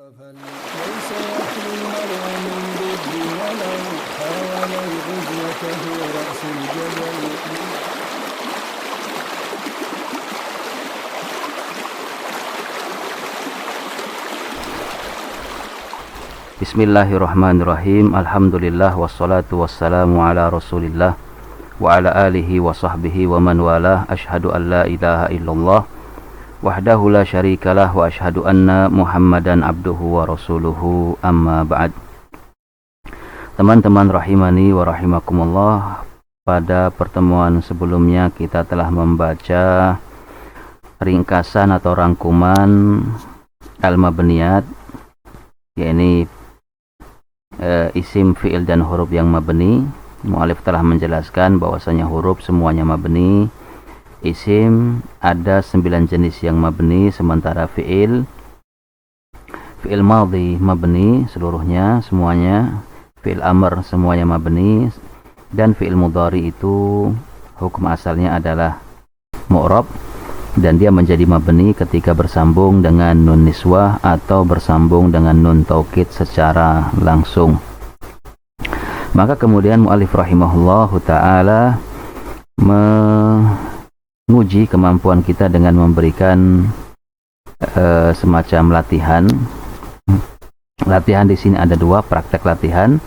ليس يخلو المرء من ضد ولو حاول الغزوة في رأس الجبل. Bismillahirrahmanirrahim. Alhamdulillah wassalatu wassalamu ala Rasulillah wa ala alihi wa sahbihi wa man walah. Asyhadu an la ilaha illallah wahdahu la syarikalah wa asyhadu anna Muhammadan abduhu wa rasuluhu, amma ba'd. Teman-teman rahimani wa rahimakumullah, pada pertemuan sebelumnya kita telah membaca ringkasan atau rangkuman al-mabniyat, yakni isim, fi'il dan huruf yang mabni. Mu'alif telah menjelaskan bahwasanya huruf semuanya mabni. Isim ada 9 jenis yang mabni, sementara fi'il madhi mabni seluruhnya, semuanya. Fi'il amr semuanya mabni, dan fi'il mudhari itu hukum asalnya adalah mu'rab, dan dia menjadi mabni ketika bersambung dengan nun niswah atau bersambung dengan nun taukid secara langsung. Maka kemudian mu'alif rahimahullahu ta'ala menguji kemampuan kita dengan memberikan semacam latihan. Latihan di sini ada 2 praktek latihan.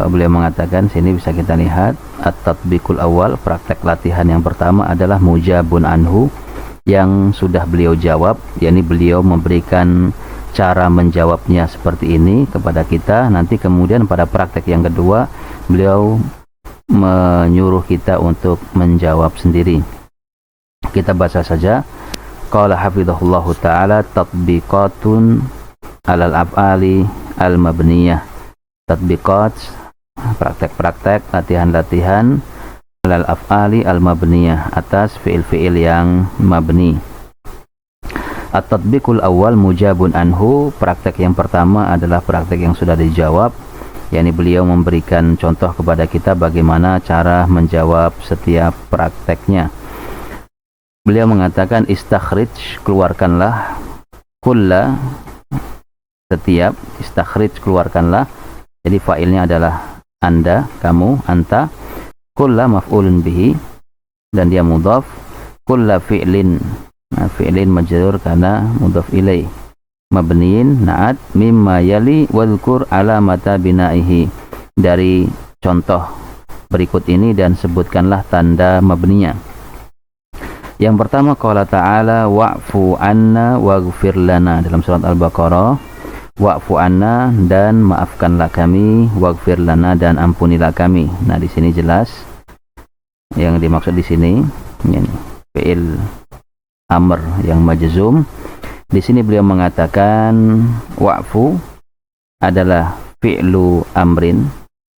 Beliau mengatakan, sini bisa kita lihat at-tatbiqul awal. Praktek latihan yang pertama adalah mujabun anhu, yang sudah beliau jawab, yakni beliau memberikan cara menjawabnya seperti ini kepada kita. Nanti kemudian pada praktek yang kedua beliau menyuruh kita untuk menjawab sendiri. Kita baca saja. Qala hafizahullahu ta'ala, tatbiqatun alal af'ali al-mabniyah. Tatbiqat, praktek-praktek, latihan-latihan alal af'ali al-mabniyah, atas fi'il-fi'il yang mabni. At-tatbiqul awal mujabun anhu. Praktek yang pertama adalah praktek yang sudah dijawab, yakni beliau memberikan contoh kepada kita bagaimana cara menjawab setiap prakteknya. Beliau mengatakan istakhrij, keluarkanlah, kulla, setiap, istakhrij, keluarkanlah. Jadi fa'ilnya adalah anda, kamu, anta. Kulla maf'ulun bihi, dan dia mudhaf. Kulla fi'lin, fi'lin majrur karena mudhaf ilaih. Mabniin na'at mimma yali wadhkur alamata binaihi, dari contoh berikut ini dan sebutkanlah tanda mabninya. Yang pertama, qala ta'ala wa'fu anna waghfir lana, dalam surat Al-Baqarah. Wa'fu anna, dan maafkanlah kami, waghfir lana, dan ampunilah kami. Nah, di sini jelas yang dimaksud di sini ini fi'il amr yang majzum. Di sini beliau mengatakan wa'fu adalah fi'lu amrin.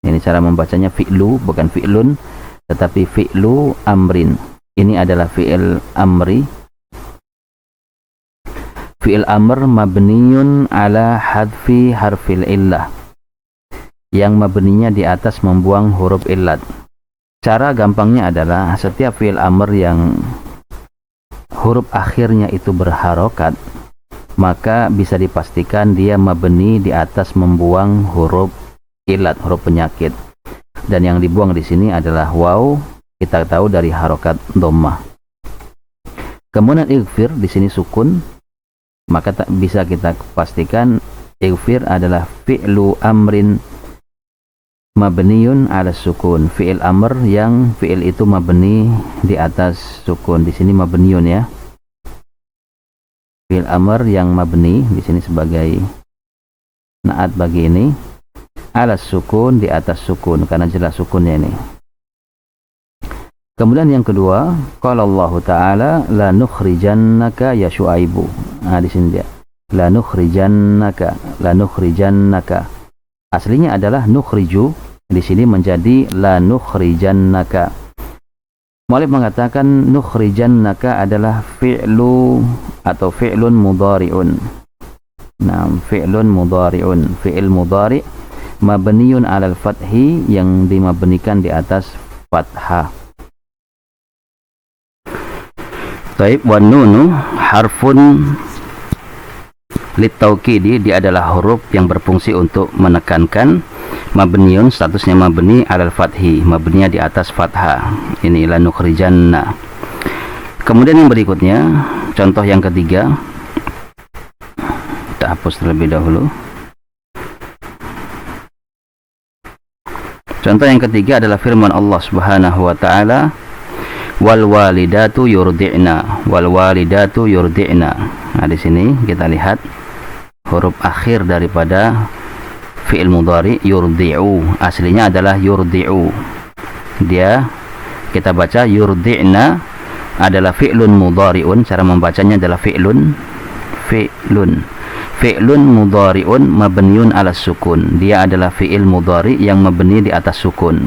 Ini cara membacanya fi'lu, bukan fi'lun, tetapi fi'lu amrin. Ini adalah fi'il amri. Fi'il amr mabniyun ala hadfi harfil illah, yang mabninya di atas membuang huruf illat. Cara gampangnya adalah setiap fi'il amr yang huruf akhirnya itu berharokat, maka bisa dipastikan dia mabni di atas membuang huruf ilat, huruf penyakit. Dan yang dibuang di sini adalah waw, kita tahu dari harokat dhammah. Kemudian ighfir, di sini sukun, maka bisa kita pastikan ighfir adalah fi'lu amrin mabniyun ala sukun, fi'il amr yang fi'il itu mabni di atas sukun. Di sini mabniyun ya. Fi'il amr yang mabni di sini sebagai naat bagi ini, ala sukun, di atas sukun, karena jelas sukunnya ini. Kemudian yang kedua, qala Allah Ta'ala la nukhrijannaka ya Syuaibu. Nah, di sini dia la nukhrijannaka, la nukhrijannaka. Aslinya adalah nukhriju, di sini menjadi la nukhrijannaka. Mu'allif mengatakan nukhrijannaka adalah fi'lu atau fi'lun mudhari'un. Nah, fi'lun mudhari'un, fi'il mudhari' mabniyun 'alal fathi, yang dimabnikan di atas fathah. Taib, wan nunu harfun Litaukidi, dia adalah huruf yang berfungsi untuk menekankan. Mabniun, statusnya mabni alal fathi, mabninya di atas fathah. Ini lanukhrijanna. Kemudian yang berikutnya, contoh yang ketiga, kita hapus terlebih dahulu. Contoh yang ketiga adalah firman Allah Subhanahu wa taala, wal walidatu yurdi'na, wal walidatu yurdi'na. Nah, di sini kita lihat huruf akhir daripada fi'il mudhari yurdi'u, aslinya adalah yurdi'u. Dia kita baca yurdi'na adalah fi'lun mudhari'un, cara membacanya adalah fi'lun mudhari'un mabniun ala sukun. Dia adalah fi'il mudhari yang mabni di atas sukun.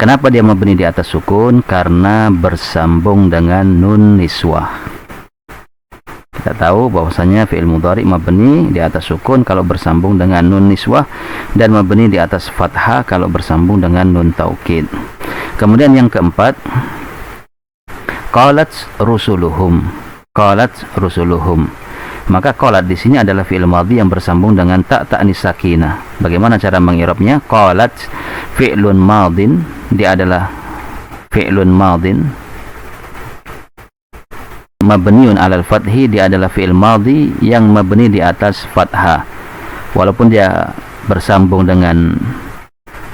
Kenapa dia mabni di atas sukun? Karena bersambung dengan nun niswah. Kita tahu bahwasanya fi'il mudhari mabni di atas sukun kalau bersambung dengan nun niswah, dan mabni di atas fathah kalau bersambung dengan nun taukid. Kemudian yang keempat, qalat rusuluhum. Maka qalat di sini adalah fi'il madhi yang bersambung dengan ta'nis sakinah. Bagaimana cara mengirabnya? Qalat fi'lun madin, dia adalah fi'lun madin mabniun alal fathi, dia adalah fi'il madhi yang mabni di atas fathah. Walaupun dia bersambung dengan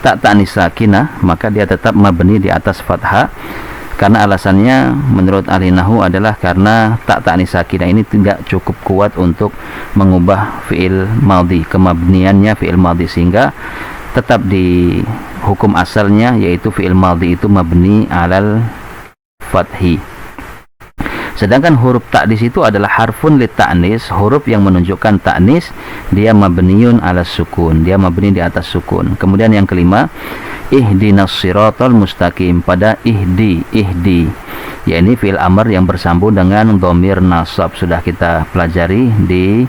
ta'nis sakinah, maka dia tetap mabni di atas fathah. Karena alasannya menurut ahli nahwu adalah karena ta'nis sakinah ini tidak cukup kuat untuk mengubah fi'il madhi, kemabniannya fi'il madhi, sehingga tetap di hukum asalnya, yaitu fi'il madhi itu mabni alal fathi. Sedangkan huruf ta di situ adalah harfun lit ta'nis, huruf yang menunjukkan ta'nis, dia mabniun ala sukun, dia mabni di atas sukun. Kemudian yang kelima, ihdinas siratal mustaqim. Pada ihdi, yakni fi'il amr yang bersambung dengan dhamir nasab, sudah kita pelajari di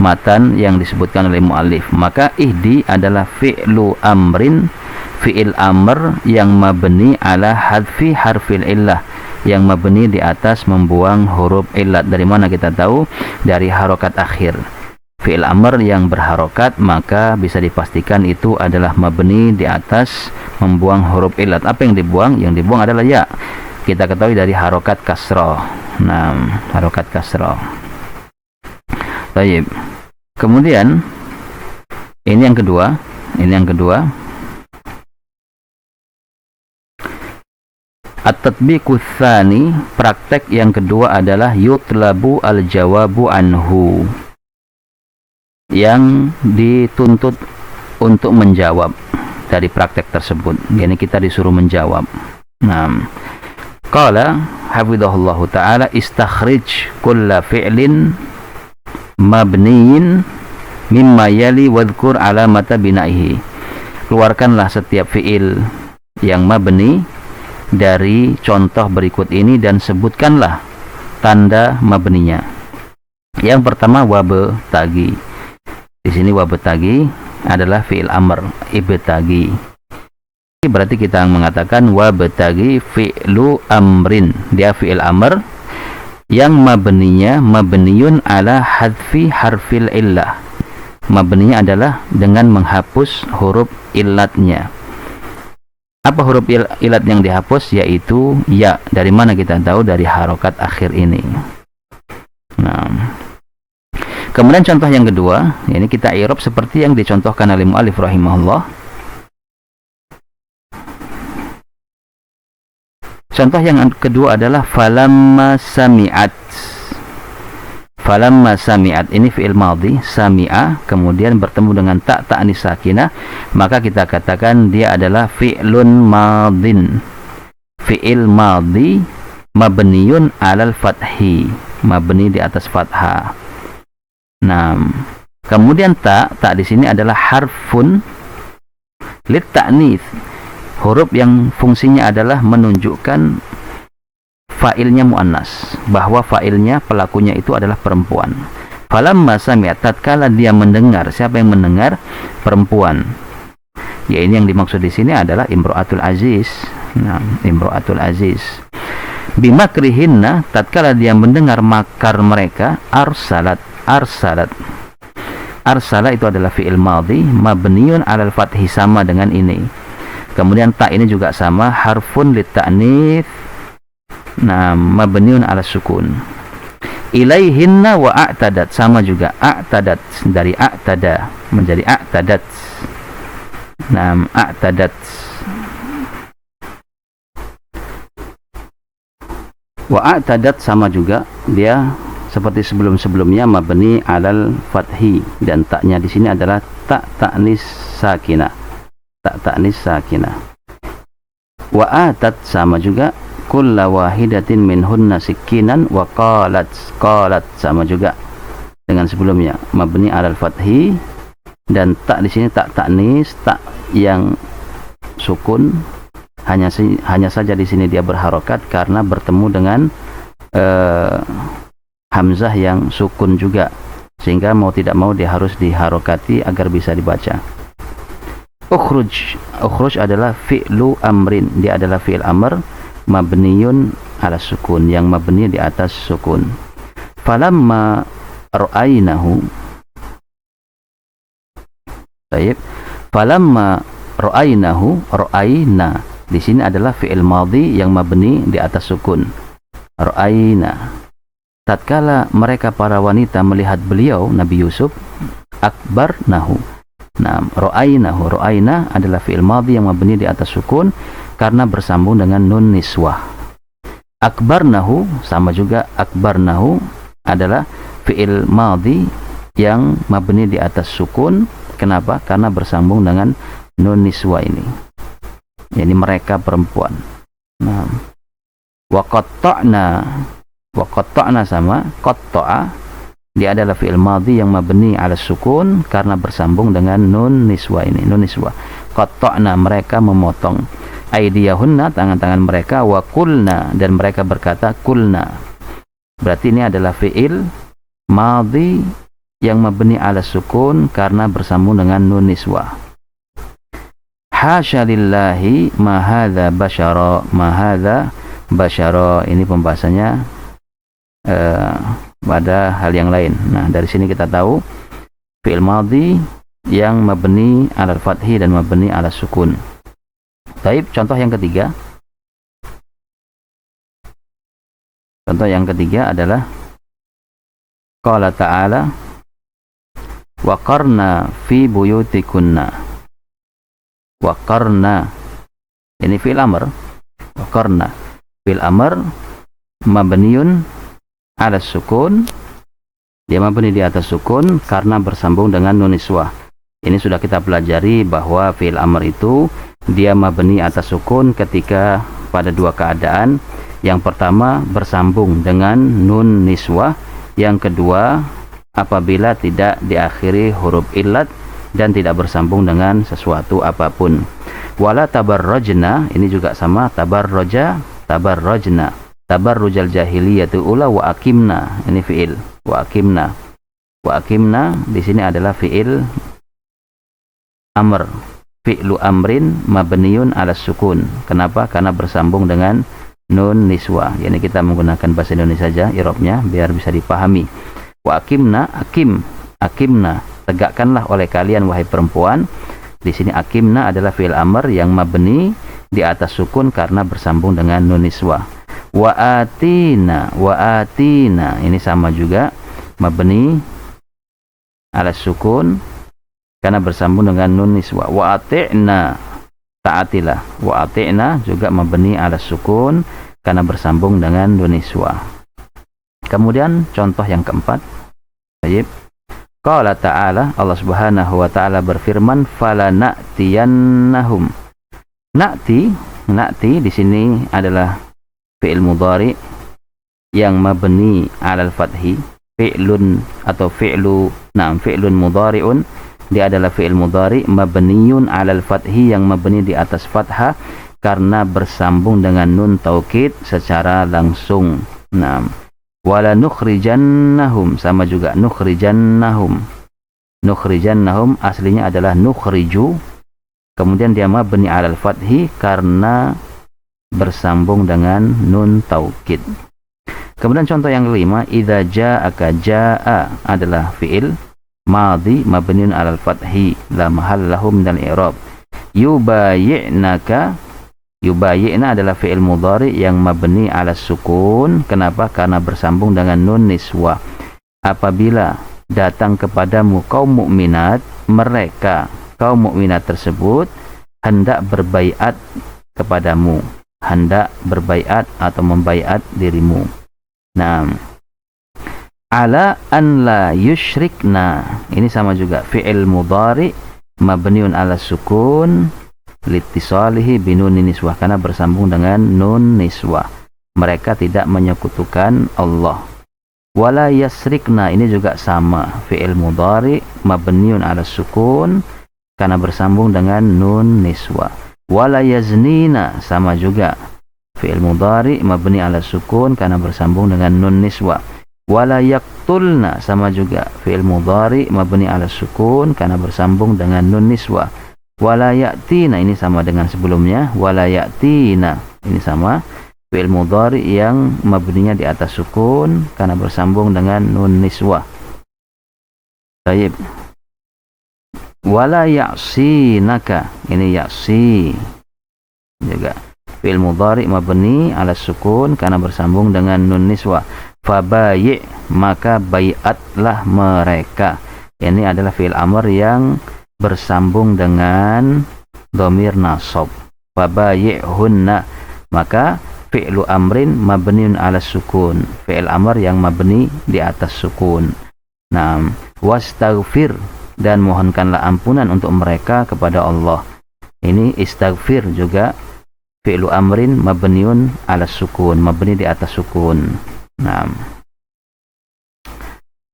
matan yang disebutkan oleh muallif. Maka ihdi adalah fi'lu amrin, fi'il amr yang mabni ala hadfi harfil illah, yang mabni di atas membuang huruf illat. Dari mana kita tahu? Dari harokat akhir. Fi'il amr yang berharokat, maka bisa dipastikan itu adalah mabni di atas membuang huruf illat. Apa yang dibuang? Yang dibuang adalah ya. Kita ketahui dari harokat kasroh. Nah, harokat kasroh. Baik. Kemudian ini yang kedua. At-tatbiqu tsani, praktek yang kedua adalah yutlabu al-jawabu anhu, yang dituntut untuk menjawab dari praktek tersebut. Yani kita disuruh menjawab. Nah, qala hafizahullahu ta'ala, istakhrij kulla fi'lin mabniyin mimma yali wadhkur alamata binaihi. Keluarkanlah setiap fi'il yang mabni dari contoh berikut ini dan sebutkanlah tanda mabninya. Yang pertama, wabtagi. Di sini wabtagi adalah fi'il amr, ibtagi. Berarti kita mengatakan wabtagi fi'lu amrin. Dia fi'il amr yang mabninya mabniun ala hadfi harfil illah. Mabninya adalah dengan menghapus huruf illatnya. Apa huruf ilat yang dihapus? Yaitu ya. Dari mana kita tahu? Dari harokat akhir ini. Nah, kemudian contoh yang kedua, ini kita i'rab seperti yang dicontohkan oleh mu'allif rahimahullah. Contoh yang kedua adalah falamma sami'at. Falamma sami'at, ini fi'il madhi, sami'a, kemudian bertemu dengan ta'nis sakinah, maka kita katakan dia adalah fi'lun madhin, fi'il madhi mabniyun alal fathi, mabni di atas fathah. Nah, kemudian ta di sini adalah harfun lit ta'nits, huruf yang fungsinya adalah menunjukkan fa'ilnya muannas, bahwa fa'ilnya, pelakunya itu adalah perempuan. Falamma sami'at, tatkala dia mendengar. Siapa yang mendengar? Perempuan. Ya, ini yang dimaksud di sini adalah imro'atul aziz. Nah, imro'atul aziz. Bimakrihinna, tatkala dia mendengar makar mereka, arsalat. Arsala itu adalah fi'il madhi mabniun 'alal fathi, sama dengan ini. Kemudian ta ini juga sama, harfun lit ta'nits, nah mabniun 'ala sukun. Ilaihinna wa a'tadat, sama juga, a'tadat dari a'tada menjadi a'tadat. Nah, a'tadat. Wa a'tadat sama juga, dia seperti sebelum-sebelumnya mabni 'alal fathi, dan taknya di sini adalah tak ta'nis sakinah. Tak ta'nis sakinah. Wa atat sama juga, kulla wahidatin minhunna sikinan wa qalat sama juga dengan sebelumnya, mabni 'alal fathi, dan tak di sini tak ta'nis, tak yang sukun, hanya saja di sini dia berharokat karena bertemu dengan hamzah yang sukun juga, sehingga mau tidak mau dia harus diharokati agar bisa dibaca. Ukhruj adalah fi'lu amrin, dia adalah fi'il amr mabniyun 'ala sukun, yang mabni di atas sukun. Falamma ra'ainahu, baik, falamma ra'ainahu, ra'aina di sini adalah fi'il madhi yang mabni di atas sukun. Ra'aina, tatkala mereka para wanita melihat beliau Nabi Yusuf, akbarnahu. Nah, ra'aina adalah fi'il madhi yang mabni di atas sukun karena bersambung dengan nun niswah. Akbarnahu sama juga, akbarnahu adalah fi'il madhi yang mabni di atas sukun. Kenapa? Karena bersambung dengan nun niswah ini. Ini mereka perempuan. Nah, wa qatta'na sama, qatta'a dia adalah fi'il madhi yang mabni 'ala sukun karena bersambung dengan nun niswah ini, nun niswah. Qatta'na, mereka memotong. Aydiyahunna, tangan-tangan mereka. Wa qulna, dan mereka berkata qulna. Berarti ini adalah fi'il madhi yang mabni 'ala sukun karena bersambung dengan nun niswah. Hasya lillahi ma hadza basyara, ma hadza basyara, ini pembahasannya pada hal yang lain. Nah, dari sini kita tahu fi'il madhi yang mabni 'alal fathi dan mabni 'ala sukun. Baik, contoh yang ketiga. Contoh yang ketiga adalah qala ta'ala wa qarna fi buyutikunna. Wa qarna ini fi'il amr. Wa qarna fi'il amr mabniun 'ala sukun, dia mabni di atas sukun karena bersambung dengan nun niswah. Ini sudah kita pelajari bahwa fi'il amr itu dia mabni atas sukun ketika pada dua keadaan. Yang pertama bersambung dengan nun niswah, yang kedua apabila tidak diakhiri huruf illat dan tidak bersambung dengan sesuatu apapun. Wala tabarrajna, ini juga sama, tabarrajna, tabarrujal jahiliyatu ula wa aqimna, ini fi'il wa aqimna. Wa aqimna di sini adalah fi'il amr, fi'lu amrin mabniun 'ala sukun. Kenapa? Karena bersambung dengan nun niswah. Yani kita menggunakan bahasa Indonesia saja i'rabnya biar bisa dipahami. Wa aqimna, aqimna, tegakkanlah oleh kalian wahai perempuan. Di sini aqimna adalah fi'il amr yang mabni di atas sukun karena bersambung dengan nun niswah. Wa atina, ini sama juga mabni 'ala sukun karena bersambung dengan nun niswah. Wa ati'na, ta'atilah. Wa ati'na juga mabni 'ala sukun karena bersambung dengan nun niswah. Kemudian contoh yang keempat. Baik. Qala ta'ala, Allah Subhanahu wa taala berfirman, falana'tiyannahum. Na'ti di sini adalah fi'il mudhari yang mabni 'alal fathi, fi'lun atau fi'lun mudhari'un. Dia adalah fi'il mudhari mabniun 'alal fathi yang mabni di atas fathah karena bersambung dengan nun taukid secara langsung. Nah, wala nukhrijannahum sama juga, nukhrijannahum aslinya adalah nukhriju, kemudian dia mabni 'alal fathi karena bersambung dengan nun taukid. Kemudian contoh yang kelima, idza ja'aka, ja'a adalah fi'il madhi mabniun 'alal fathi la mahalla lahu minal i'rab. Yubayyi'naka, yubayyi'na adalah fi'il mudhari yang mabni 'ala sukun. Kenapa? Karena bersambung dengan nun niswah. Apabila datang kepadamu kaum mukminat, mereka kaum mukminat tersebut hendak berbaiat kepadamu, hendak berbaiat atau membaiat dirimu. Nah, ala an la yusyrikna, ini sama juga fi'il mudhari mabniun 'ala sukun litisalihi binun niswah, karena bersambung dengan nun niswah. Mereka tidak menyekutukan Allah. Wala yasrikna, ini juga sama, fi'il mudhari mabniun 'ala sukun karena bersambung dengan nun niswah. Wala yaznina, sama juga, fi'il mudhari mabni 'ala sukun karena bersambung dengan nun niswah. Wala yaqtulna, sama juga, fi'il mudhari mabni 'ala sukun karena bersambung dengan nun niswah. Wala ya'tina, ini sama dengan sebelumnya. Wala ya'tina, ini sama, fi'il mudhari yang mabninya di atas sukun karena bersambung dengan nun niswah. Baik. Wala ya'sinaka, ini ya'si juga, fi'il mudhari mabni 'ala sukun karena bersambung dengan nun niswah. Fabayi', maka bai'atlah mereka. Ini adalah fi'il amr yang bersambung dengan dhamir nasab. Fabayi'hunna, maka fi'lu amrin mabniun 'ala sukun, fi'il amr yang mabni di atas sukun. Nah, wastaghfir, dan mohonkanlah ampunan untuk mereka kepada Allah. Ini istaghfir juga fi'lu amrin mabniun 'ala sukun, mabni di atas sukun. Nah,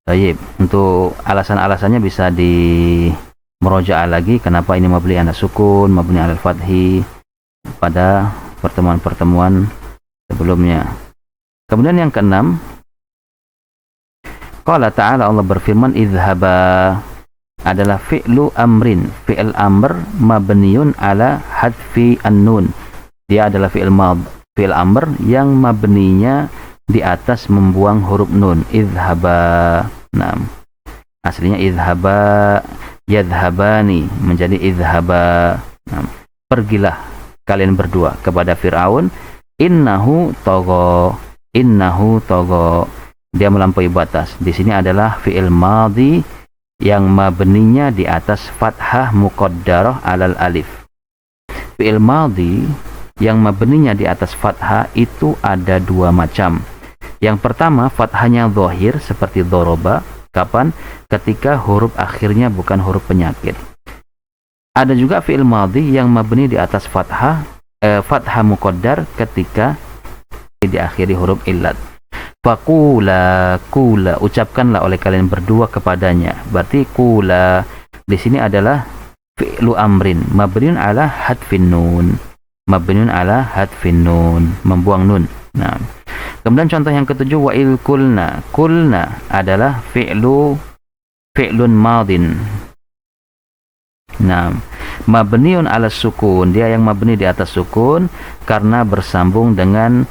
baik, untuk alasan-alasannya bisa di meroja'ah lagi kenapa ini mabni 'ala sukun, mabni 'alal fathi pada pertemuan-pertemuan sebelumnya. Kemudian yang keenam, qala ta'ala, Allah berfirman, idhaba adalah fi'lu amrin, fi'il amr mabniun 'ala hadfi an-nun. Dia adalah fi'il amr yang mabninya di atas membuang huruf nun. Idhaba, nah, aslinya idhaba yadhhabani menjadi idhaba. Nah, pergilah kalian berdua kepada Fir'aun. Innahu tagha, innahu tagha, dia melampaui batas. Di sini adalah fi'il madhi yang mabninya di atas fathah muqaddarah 'alal alif. Fi'il madhi yang mabninya di atas fathah itu ada dua macam. Yang pertama, fathahnya zahir seperti doroba. Kapan? Ketika huruf akhirnya bukan huruf penyakit. Ada juga fi'il madhi yang mabni di atas fathah muqaddar ketika diakhiri huruf illat. Faqula, kula, ucapkanlah oleh kalian berdua kepadanya. Berarti kula di sini adalah fi'lu amrin mabniun 'ala hadfin nun, mabniun 'ala hadfin nun, membuang nun. Nah, kemudian contoh yang ketujuh, wa il kulna. Kulna adalah fi'lun madin. Nah, mabniun 'ala sukun, dia yang mabni di atas sukun karena bersambung dengan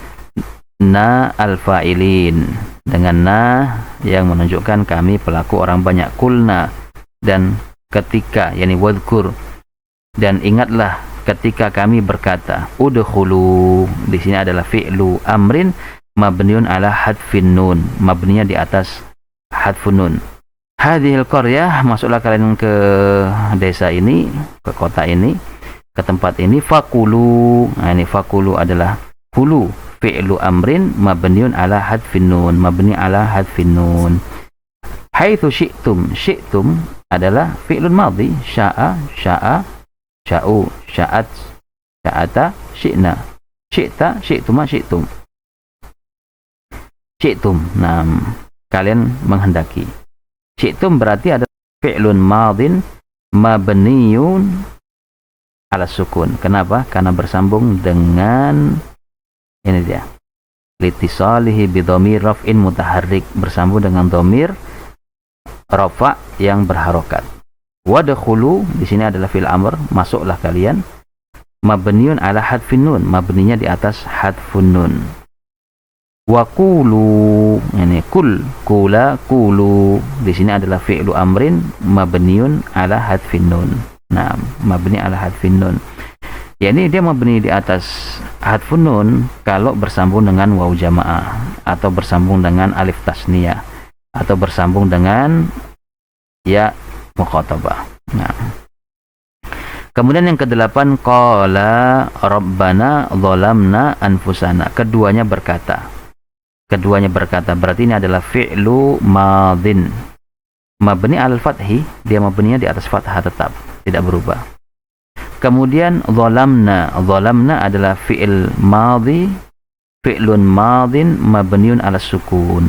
na al-fa'ilin, dengan na yang menunjukkan kami pelaku orang banyak. Kulna, dan ketika, yani wadhkur, dan ingatlah ketika kami berkata. Udkhulu, di sini adalah fi'lu amrin mabniun 'ala hadfin nun, mabninya di atas hadfun nun. Hadhil qaryah, masuklah kalian ke desa ini, ke kota ini, ke tempat ini. Fakulu, nah ini fakulu adalah kulu, fi'lu amrin mabniun 'ala hadfin nun, mabni 'ala hadfin nun. Haitsu syi'tum, syi'tum adalah fi'lun madhi, sya'a, sya'a, sya'u, sya'at, sya'ata, syi'na, syi'ta, syi'tuma, syi'tum. Syi'tum, nah, kalian menghendaki. Syi'tum berarti adalah fi'lun madhin mabniyun 'ala sukun. Kenapa? Karena bersambung dengan, ini dia, litisalihi bidhamir raf'in mutaharrik, bersambung dengan dhamir rafa yang berharokat. Wadkhulu, di sini adalah fi'il amr, masuklah kalian, mabniun 'ala hadfin nun, mabninya di atas hadfun nun. Wa qulu, ini kula qulu di sini adalah fi'lu amrin mabniun ala hadfin nun. Nah, mabni ala hadfin nun. Ya, ini dia mabni di atas hadfun nun kalau bersambung dengan waw jamaah atau bersambung dengan alif tasniyah atau bersambung dengan ya mukhatabah. Nah, kemudian yang kedelapan, qala rabbana dzalamna anfusana. Keduanya berkata berarti ini adalah fi'lu madin mabni al fathi, dia mabninya di atas fathah tetap, tidak berubah. Kemudian dzalamna adalah fi'il madhi, fi'lun madin mabniun ala sukun.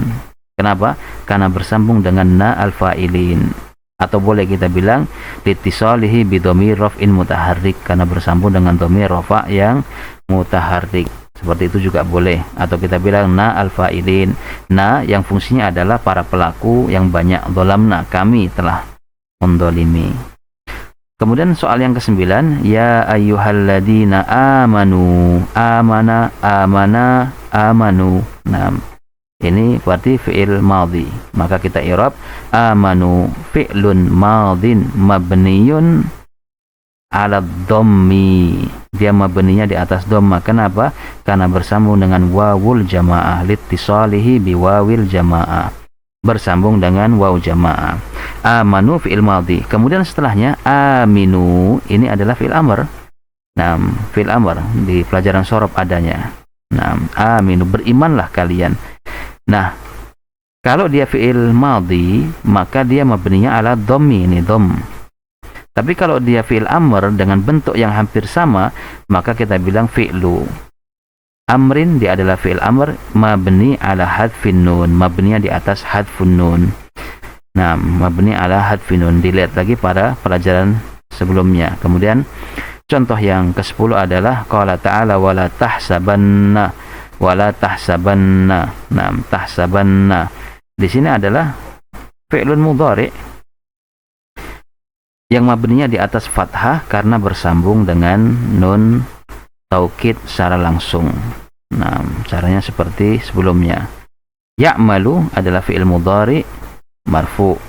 Kenapa? Karena bersambung dengan na al fa'ilin, atau boleh kita bilang litisalihi bi dhamir raf'in mutaharrik, karena bersambung dengan dhamir rafa' yang mutaharrik. Seperti itu juga boleh, atau kita bilang na al fa'ilin, na yang fungsinya adalah para pelaku yang banyak, dzalamna kami telah mendolimi. Kemudian soal yang ke-9, ya ayyuhalladzina amanu, amanu. Nah, ini berarti fi'il madhi. Maka kita i'rab amanu fi'lun madhin mabniyun ala dhammi. Dia mabninya di atas dhamma. Kenapa? Karena bersambung dengan wawul jamaah, litisalihi biwawil jamaah. Bersambung dengan waw jamaah. Amanu fi'il madhi. Kemudian setelahnya aminu, ini adalah fi'il amr. Nah, fi'il amr di pelajaran sorob adanya. Nah, aminu, berimanlah kalian. Nah, kalau dia fi'il madhi, maka dia mabninya ala dhammi, ini dhamm. Tapi kalau dia fi'il amr dengan bentuk yang hampir sama, maka kita bilang fi'lu amrin, dia adalah fi'il amr mabni ala hadfin nun, mabninya di atas hadfun nun. Nah, mabni ala hadfin nun, dilihat lagi pada pelajaran sebelumnya. Kemudian contoh yang ke-10 adalah qala ta'ala wala tahsabanna. Nah, tahsabanna di sini adalah fi'lun mudhari yang mabninya di atas fathah karena bersambung dengan nun taukid secara langsung. Nah, caranya seperti sebelumnya. Ya'malu adalah fi'il mudhari marfu.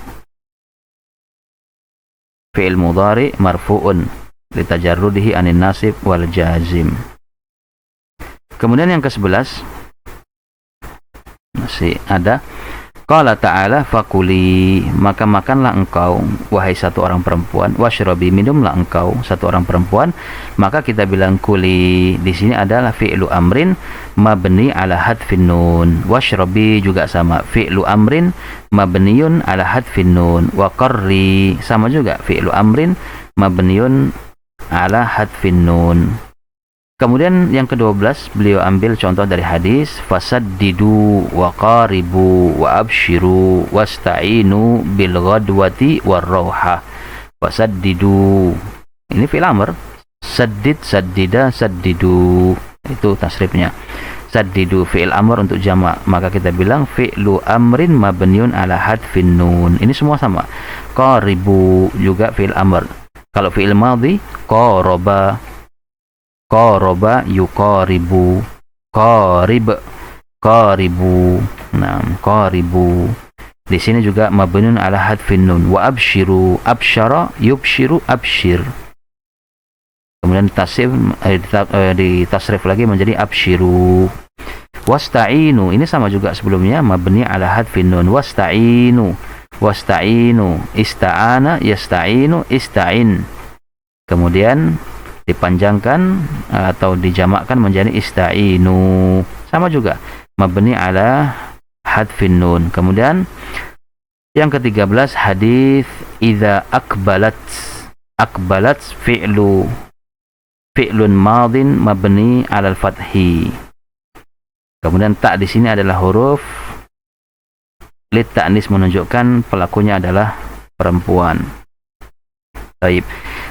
Fi'il mudhari marfu'un litajarrudihi anin nasib wal jazim. Kemudian yang ke-11 masih ada qala ta'ala fakuli, maka makanlah engkau wahai satu orang perempuan, washrabi, minumlah engkau satu orang perempuan. Maka kita bilang kuli di sini adalah fi'lu amrin mabni ala hadfin nun. Washrabi juga sama, fi'lu amrin mabniun ala hadfin nun. Wa qarri sama juga, fi'lu amrin mabniun ala hadfin nun. Kemudian yang ke-12 beliau ambil contoh dari hadis fasaddidu wa qaribu wa abshiru wasta'inu bil ghadwati war rauha. Fasaddidu ini fi'il amr, saddid, saddida, saddidu, itu tasrifnya. Saddidu fi'il amr untuk jamak, maka kita bilang fi'lu amrin mabniun ala hadfin nun. Ini semua sama. Qaribu juga fi'il amr. Kalau fi'il madhi qaraba, qaribu, qaribu. Nah, qaribu di sini juga mabniun ala hadfin nun. Wa abshiru, absyara, yubshiru, abshir. Kemudian ditasrif lagi menjadi abshiru. Wasta'inu, ini sama juga sebelumnya, mabni ala hadfin nun. Wasta'inu, ista'ana, yasta'inu, ista'in. Kemudian dipanjangkan atau dijamakkan menjadi ista'inu, sama juga mabni ala hadfin nun. Kemudian yang ke-13 hadis idza akbalat fi'lun madin mabni ala al-fathi. Kemudian tak di sini adalah huruf lit ta'nis, menunjukkan pelakunya adalah perempuan. Baik.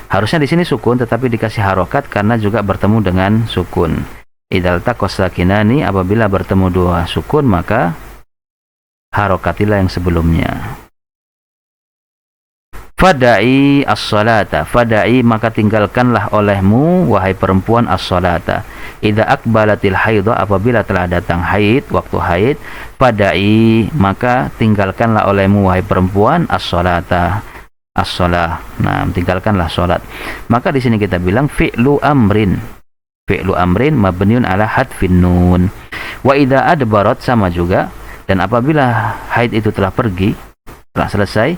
Harusnya di sini sukun, tetapi dikasih harokat karena juga bertemu dengan sukun. Idzal taqas sakinani, apabila bertemu dua sukun maka harokatilah yang sebelumnya. Fada'i as-salata, fada'i maka tinggalkanlah olehmu wahai perempuan as-salata. Idza aqbalatil haidha, apabila telah datang haid, waktu haid, fada'i, maka tinggalkanlah olehmu wahai perempuan as-salata, as-shalah. Nah, tinggalkanlah salat. Maka di sini kita bilang fi'lu amrin. Fi'lu amrin mabniun ala hadfin nun. Wa idza adbarat, sama juga, dan apabila haid itu telah pergi, telah selesai,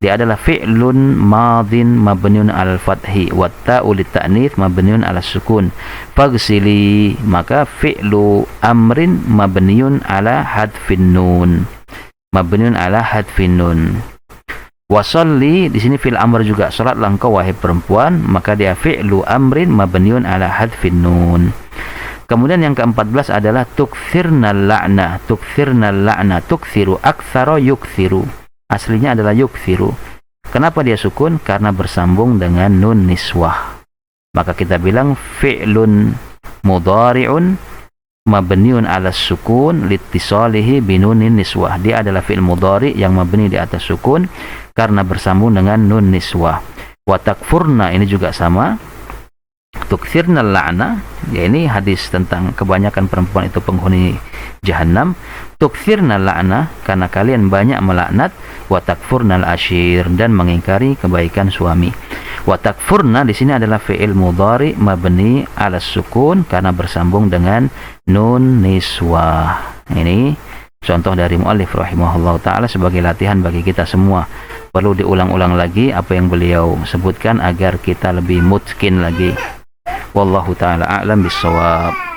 dia adalah fi'lun madhin mabniun al fathi wa ta'u lit'anits mabniun ala sukun. Faghsili, maka fi'lu amrin mabniun ala hadfin nun, mabniun ala hadfin nun. Wasalli, di sini fi'il amr juga, salatlah engkau wahai perempuan, maka dia fi'lu amrin mabniun ala hadfin nun. Kemudian yang ke-14 adalah tukthirnal la'na. Tukthirnal la'na, tukthiru, aktsara yukthiru, aslinya adalah yukthiru. Kenapa dia sukun? Karena bersambung dengan nun niswah. Maka kita bilang fi'lun mudhari'un mabniun ala sukun litisalihi binunin niswah. Dia adalah fi'il mudhari yang mabni di atas sukun karena bersambung dengan nun niswah. Wa takfurna, ini juga sama. Tukthirnal la'na, ya ini hadis tentang kebanyakan perempuan itu penghuni jahanam. Tukthirnal la'na, karena kalian banyak melaknat. Wa takfurnal ashir, dan mengingkari kebaikan suami. Wa takfurna di sini adalah fi'il mudhari mabni ala sukun karena bersambung dengan nun niswah. Ini contoh dari muallif rahimahullah ta'ala sebagai latihan bagi kita semua. Perlu diulang-ulang lagi apa yang beliau sebutkan agar kita lebih mutqin lagi. Wallahu ta'ala a'lam bissawab.